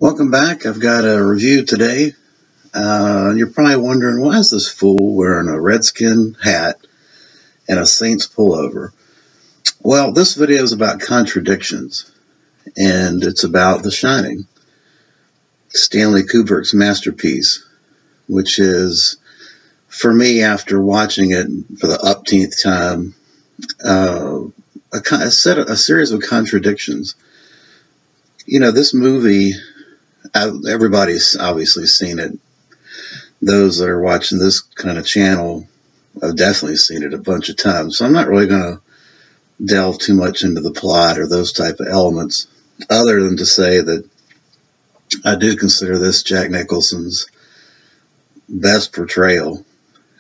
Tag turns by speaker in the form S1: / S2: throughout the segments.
S1: Welcome back. I've got a review today. You're probably wondering, why is this fool wearing a Redskin hat and a Saints pullover? Well, this video is about contradictions, and it's about The Shining, Stanley Kubrick's masterpiece, which is, for me, after watching it for the upteenth time, a series of contradictions. You know, this movie, everybody's obviously seen it. Those that are watching this kind of channel have definitely seen it a bunch of times. So I'm not really going to delve too much into the plot or those type of elements, other than to say that I do consider this Jack Nicholson's best portrayal,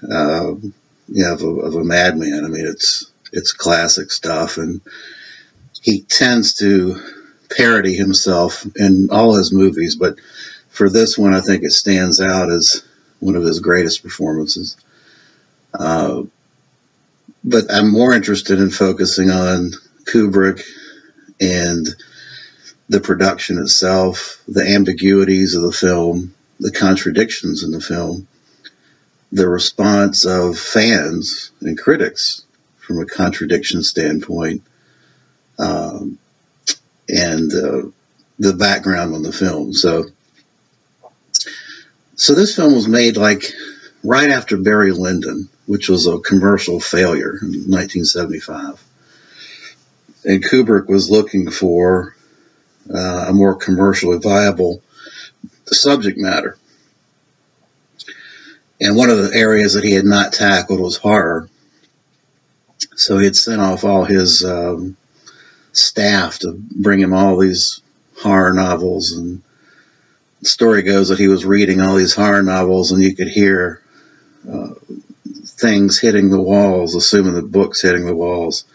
S1: of a madman. I mean, it's classic stuff, and he tends to parody himself in all his movies, but for this one, I think it stands out as one of his greatest performances. But I'm more interested in focusing on Kubrick and the production itself, the ambiguities of the film, the contradictions in the film, the response of fans and critics from a contradiction standpoint, and the background on the film. So this film was made right after Barry Lyndon, which was a commercial failure in 1975. And Kubrick was looking for a more commercially viable subject matter. And one of the areas that he had not tackled was horror. So he had sent off all his staff to bring him all these horror novels, and the story goes that he was reading all these horror novels and you could hear things hitting the walls, assuming the book's hitting the walls,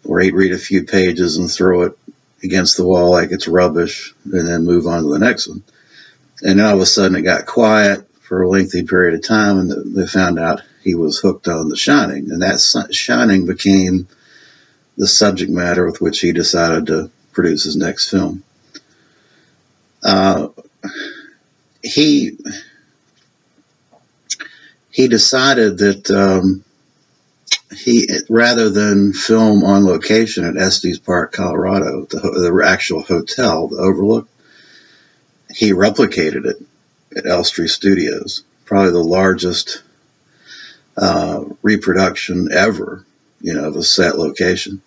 S1: or he'd read a few pages and throw it against the wall like it's rubbish and then move on to the next one. And then all of a sudden it got quiet for a lengthy period of time, and they found out he was hooked on The Shining, and that Shining became the subject matter with which he decided to produce his next film. He decided that rather than film on location at Estes Park, Colorado, the actual hotel, the Overlook, he replicated it at Elstree Studios, probably the largest reproduction ever, of a set location.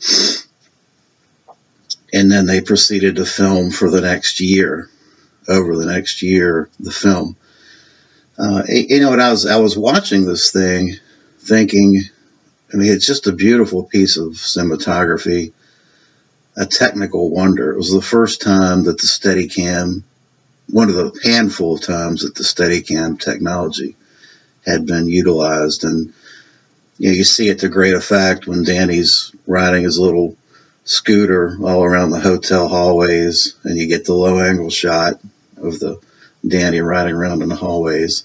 S1: And then they proceeded to film for the next year, the film. I was watching this thing thinking, it's just a beautiful piece of cinematography, a technical wonder. It was the first time that the Steadicam, one of the handful of times that the Steadicam technology had been utilized. And you see it to great effect when Danny's riding his little scooter all around the hotel hallways, and you get the low angle shot of the Danny riding around in the hallways.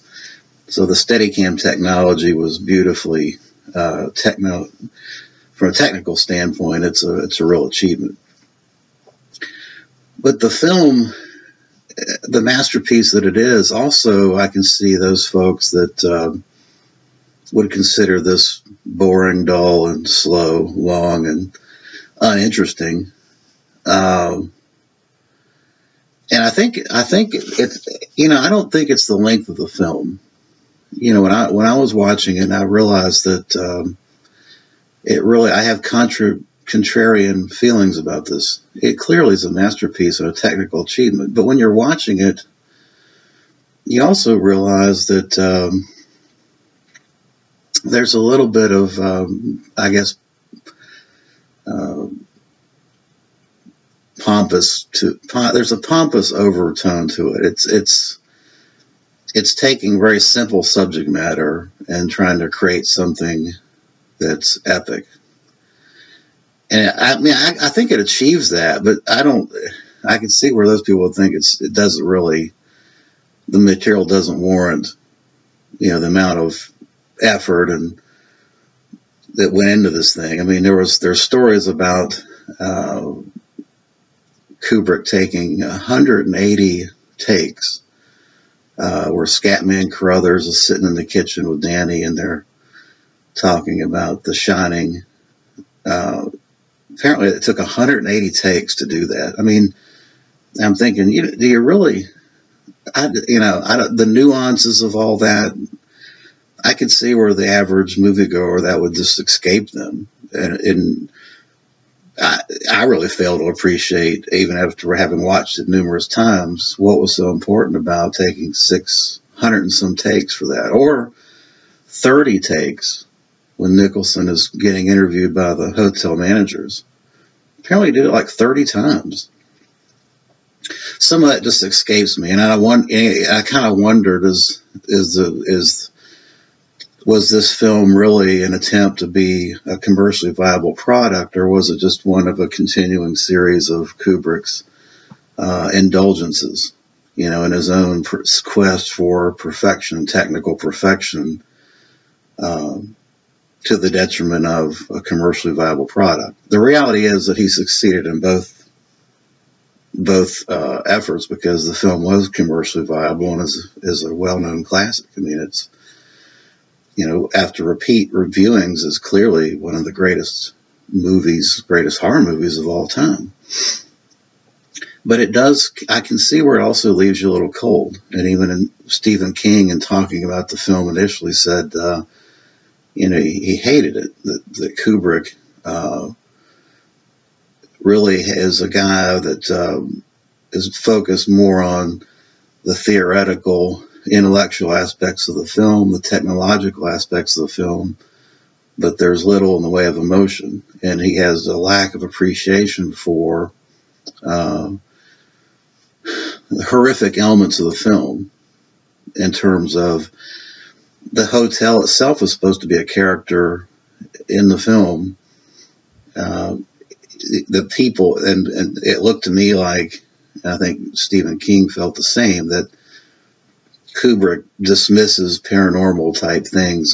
S1: So the Steadicam technology was beautifully from a technical standpoint, it's a real achievement. But the film, the masterpiece that it is, also I can see those folks that would consider this boring, dull, and slow, long, and uninteresting. And I think it's, I don't think it's the length of the film. When I was watching it, I realized that I have contrarian feelings about this. It clearly is a masterpiece and a technical achievement, but when you're watching it, you also realize that there's a little bit of, there's a pompous overtone to it. It's taking very simple subject matter and trying to create something that's epic. And I think it achieves that, but I can see where those people would think the material doesn't warrant, the amount of effort and that went into this thing. There's stories about Kubrick taking 180 takes, where Scatman Carruthers is sitting in the kitchen with Danny and they're talking about The Shining. Apparently it took 180 takes to do that. I mean, I'm thinking, do you really, the nuances of all that, I could see where the average moviegoer that would just escape them. And I really fail to appreciate, even after having watched it numerous times, what was so important about taking 600 and some takes for that, or 30 takes when Nicholson is getting interviewed by the hotel managers. Apparently he did it like 30 times. Some of that just escapes me, and I kind of wondered, was this film really an attempt to be a commercially viable product, or was it just one of a continuing series of Kubrick's indulgences, in his own quest for perfection, technical perfection, to the detriment of a commercially viable product? The reality is that he succeeded in both efforts, because the film was commercially viable and is a well-known classic. I mean, it's, after repeat reviewings, is clearly one of the greatest horror movies of all time. But I can see where it also leaves you a little cold. And even Stephen King, in talking about the film initially, said, he hated it, that Kubrick really is a guy that is focused more on the theoretical, intellectual aspects of the film, the technological aspects of the film, but there's little in the way of emotion. And he has a lack of appreciation for the horrific elements of the film, in terms of the hotel itself is supposed to be a character in the film. The people, and it looked to me like, I think Stephen King felt the same, that Kubrick dismisses paranormal type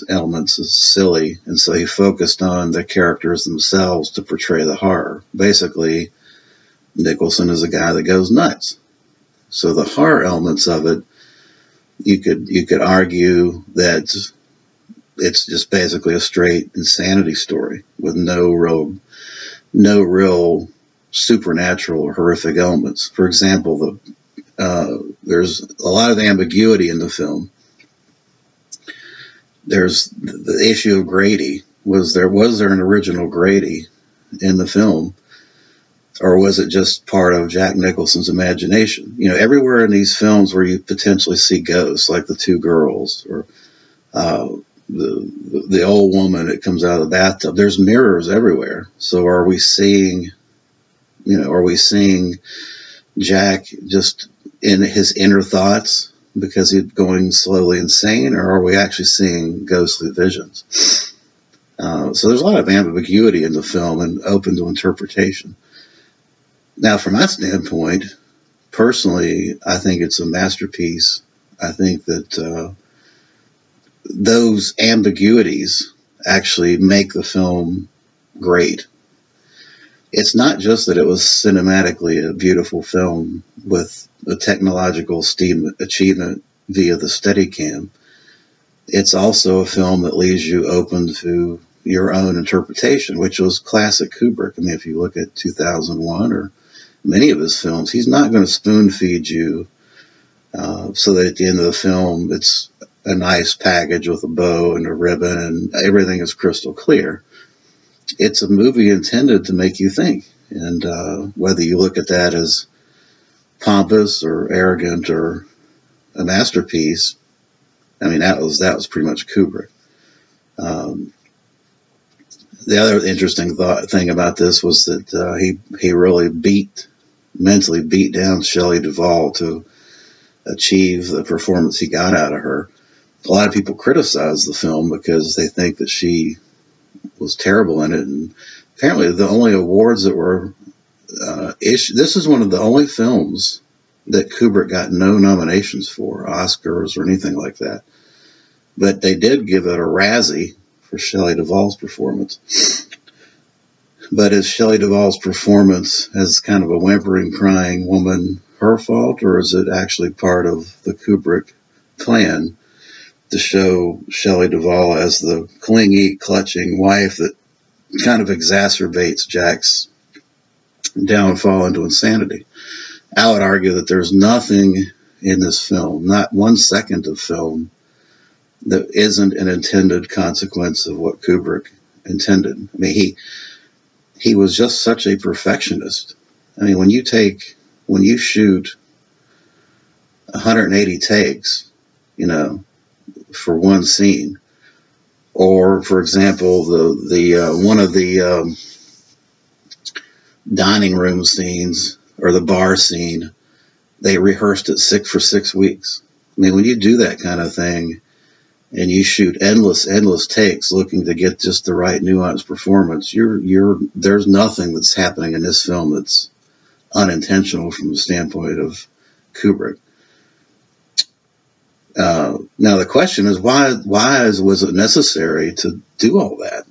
S1: elements as silly, and so he focused on the characters themselves to portray the horror. Basically, Nicholson is a guy that goes nuts. So the horror elements of it, you could argue that it's just basically a straight insanity story with no real supernatural or horrific elements. For example, there's a lot of ambiguity in the film. There's the issue of Grady. Was there an original Grady in the film, or was it just part of Jack Nicholson's imagination? Everywhere in these films where you potentially see ghosts, like the two girls, or the old woman that comes out of the bathtub, there's mirrors everywhere. So are we seeing Jack just in his inner thoughts because he's going slowly insane, or are we actually seeing ghostly visions? So there's a lot of ambiguity in the film and open to interpretation. Now, from my standpoint, personally, I think it's a masterpiece. I think that those ambiguities actually make the film great. It's not just that it was cinematically a beautiful film with a technological achievement via the Steadicam. It's also a film that leaves you open to your own interpretation, which was classic Kubrick. I mean, if you look at 2001 or many of his films, he's not going to spoon feed you so that at the end of the film it's a nice package with a bow and a ribbon and everything is crystal clear. It's a movie intended to make you think, and whether you look at that as pompous or arrogant or a masterpiece, I mean, that was pretty much Kubrick. The other interesting thing about this was that he really mentally beat down Shelley Duvall to achieve the performance he got out of her. A lot of people criticize the film because they think that she was terrible in it, and apparently the only awards that were issued, this is one of the only films that Kubrick got no nominations for, Oscars or anything like that. But they did give it a Razzie for Shelley Duvall's performance. But is Shelley Duvall's performance as kind of a whimpering, crying woman her fault, or is it actually part of the Kubrick plan to show Shelley Duvall as the clingy, clutching wife that kind of exacerbates Jack's downfall into insanity? I would argue that there's nothing in this film, not 1 second of film, that isn't an intended consequence of what Kubrick intended. I mean, he was just such a perfectionist. I mean, when you shoot 180 takes, for one scene, or for example, the one of the dining room scenes or the bar scene, they rehearsed it for 6 weeks. I mean, when you do that kind of thing and you shoot endless takes looking to get just the right nuanced performance, there's nothing that's happening in this film that's unintentional from the standpoint of Kubrick. Now the question is, why was it necessary to do all that?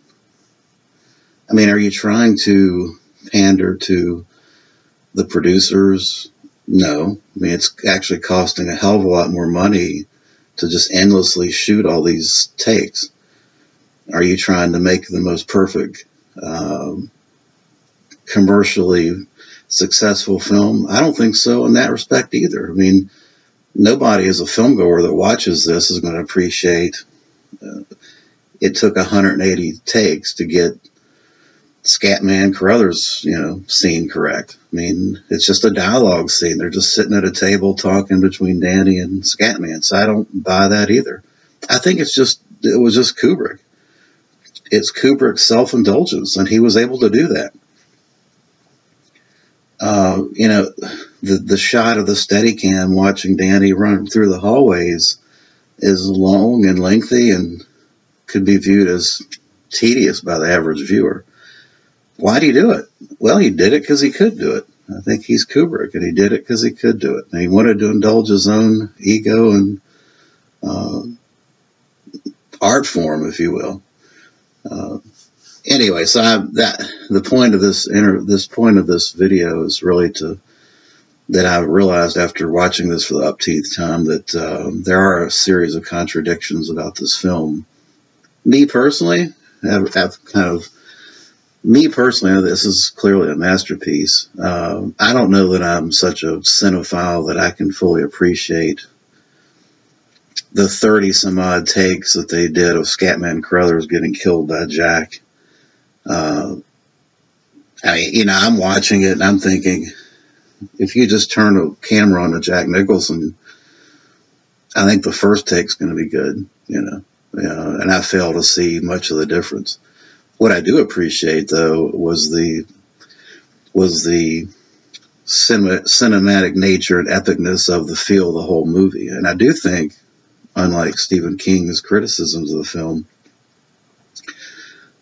S1: I mean, are you trying to pander to the producers? No. I mean, it's actually costing a hell of a lot more money to just endlessly shoot all these takes. Are you trying to make the most perfect, commercially successful film? I don't think so in that respect either. I mean, nobody as a film goer that watches this is going to appreciate it took 180 takes to get Scatman Carruthers, scene correct. I mean, it's just a dialogue scene. They're just sitting at a table talking between Danny and Scatman. So I don't buy that either. I think it was just Kubrick. It's Kubrick's self-indulgence, and he was able to do that. The shot of the Steadicam watching Danny run through the hallways is long and lengthy and could be viewed as tedious by the average viewer. Why do you do it? Well, he did it because he could do it. I think he's Kubrick, and he did it because he could do it. And he wanted to indulge his own ego and art form, if you will. Anyway, so the point of this video is really that I realized after watching this for the upteenth time that there are a series of contradictions about this film. Me personally, this is clearly a masterpiece. I don't know that I'm such a cinephile that I can fully appreciate the 30 some odd takes that they did of Scatman Carruthers getting killed by Jack. I'm watching it and I'm thinking, if you just turn a camera on to Jack Nicholson, I think the first take's going to be good, and I fail to see much of the difference. What I do appreciate, though, was the cinematic nature and epicness of the feel of the whole movie. And I do think, unlike Stephen King's criticisms of the film,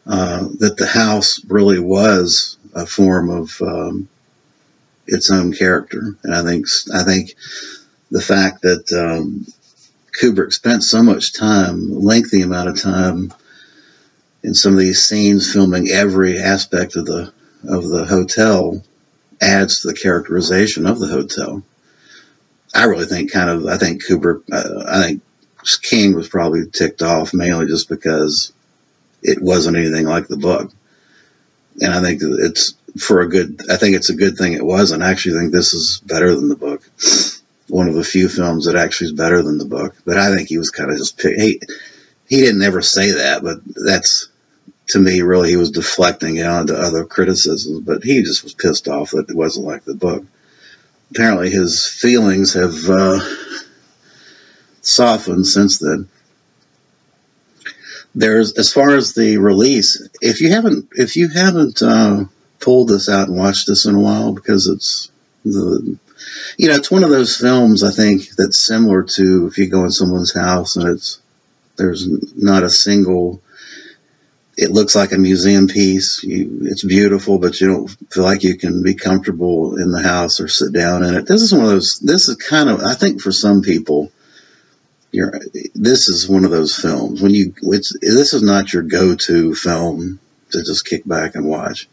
S1: that the house really was a form of its own character. And I think the fact that Kubrick spent so much time, lengthy amount of time, in some of these scenes filming every aspect of the hotel adds to the characterization of the hotel. I think Kubrick, I think King was probably ticked off mainly just because it wasn't anything like the book. And I think it's a good thing it wasn't. I actually think this is better than the book. One of the few films that actually is better than the book. But I think he was kind of just he didn't ever say that, but that's, to me, really, he was deflecting it onto other criticisms, but he just was pissed off that it wasn't like the book. Apparently his feelings have softened since then. As far as the release, if you haven't pulled this out and watched this in a while, because it's one of those films, I think, that's similar to if you go in someone's house and there's not a single. It looks like a museum piece. It's beautiful, but you don't feel like you can be comfortable in the house or sit down in it. This is kind of, I think for some people, this is one of those films. This is not your go-to film to just kick back and watch.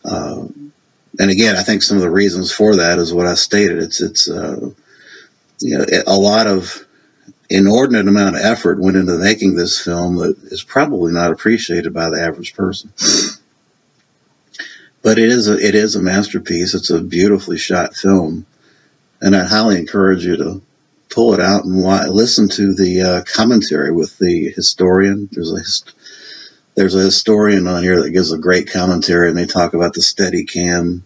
S1: And again, I think some of the reasons for that is what I stated. It's a lot of inordinate amount of effort went into making this film that is probably not appreciated by the average person. But it is a masterpiece. It's a beautifully shot film, and I highly encourage you to pull it out and listen to the commentary with the historian. There's a historian on here that gives a great commentary, and they talk about the Steadicam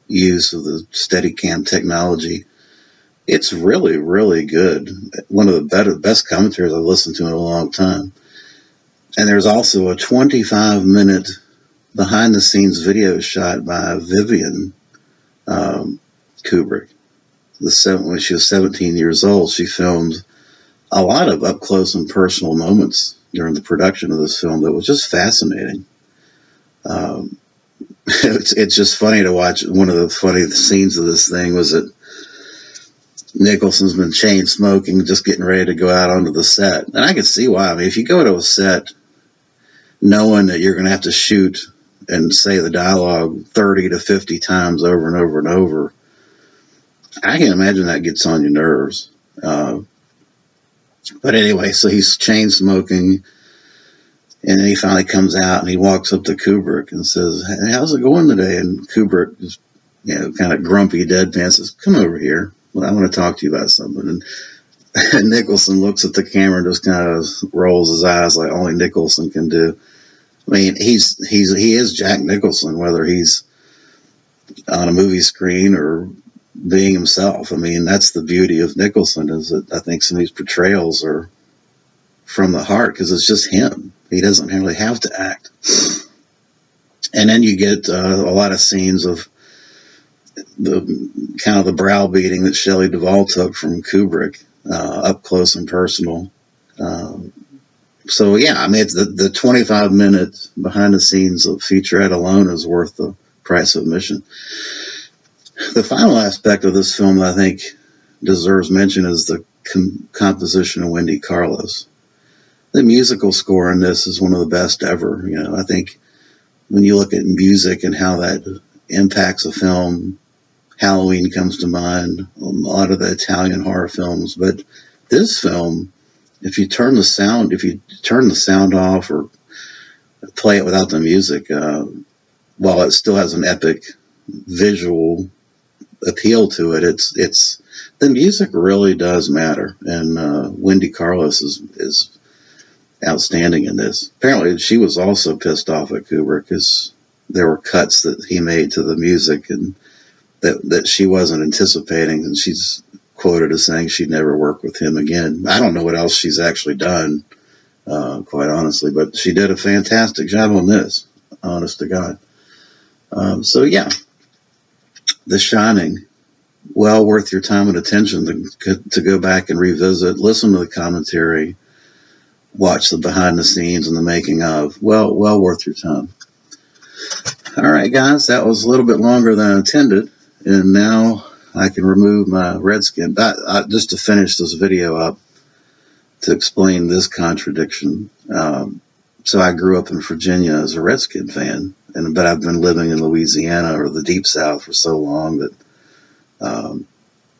S1: use of the Steadicam technology. It's really, really good. One of the best commentaries I've listened to in a long time. And there's also a 25-minute behind-the-scenes video shot by Vivian Kubrick. When she was 17 years old, she filmed a lot of up-close and personal moments during the production of this film that was just fascinating. It's just funny to watch. One of the funny scenes of this thing was that Nicholson's been chain smoking, just getting ready to go out onto the set. And I can see why. I mean, if you go to a set knowing that you're going to have to shoot and say the dialogue 30 to 50 times over and over and over, I can imagine that gets on your nerves. But anyway, so he's chain smoking, and then he finally comes out and he walks up to Kubrick and says, "Hey, how's it going today?" And Kubrick, just, kind of grumpy, deadpan, says, "Come over here. Well, I want to talk to you about something." And Nicholson looks at the camera and just kind of rolls his eyes like only Nicholson can do. I mean, he is Jack Nicholson, whether he's on a movie screen or being himself. I mean, that's the beauty of Nicholson, is that I think some of these portrayals are from the heart because it's just him. He doesn't really have to act. And then you get a lot of scenes of the kind of the browbeating that Shelley Duvall took from Kubrick, up close and personal. So yeah, I mean, it's the 25-minute behind the scenes of featurette alone is worth the price of admission. The final aspect of this film I think deserves mention is the composition of Wendy Carlos. The musical score in this is one of the best ever. I think when you look at music and how that impacts a film, Halloween comes to mind, a lot of the Italian horror films, but this film, if you turn the sound off or play it without the music, while it still has an epic visual appeal to it, it's the music really does matter, and Wendy Carlos is outstanding in this. Apparently, she was also pissed off at Kubrick because there were cuts that he made to the music and that she wasn't anticipating, and she's quoted as saying she'd never work with him again. I don't know what else she's actually done, quite honestly, but she did a fantastic job on this, honest to God. So yeah, The Shining, well worth your time and attention to go back and revisit, listen to the commentary, watch the behind the scenes and the making of. Well worth your time. All right, guys, that was a little bit longer than I intended, and now I can remove my Redskin. Just to finish this video up, to explain this contradiction. So I grew up in Virginia as a Redskin fan, but I've been living in Louisiana or the Deep South for so long that I'm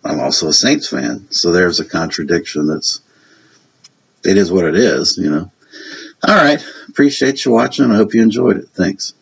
S1: also a Saints fan. So there's a contradiction. It is what it is, All right. Appreciate you watching. I hope you enjoyed it. Thanks.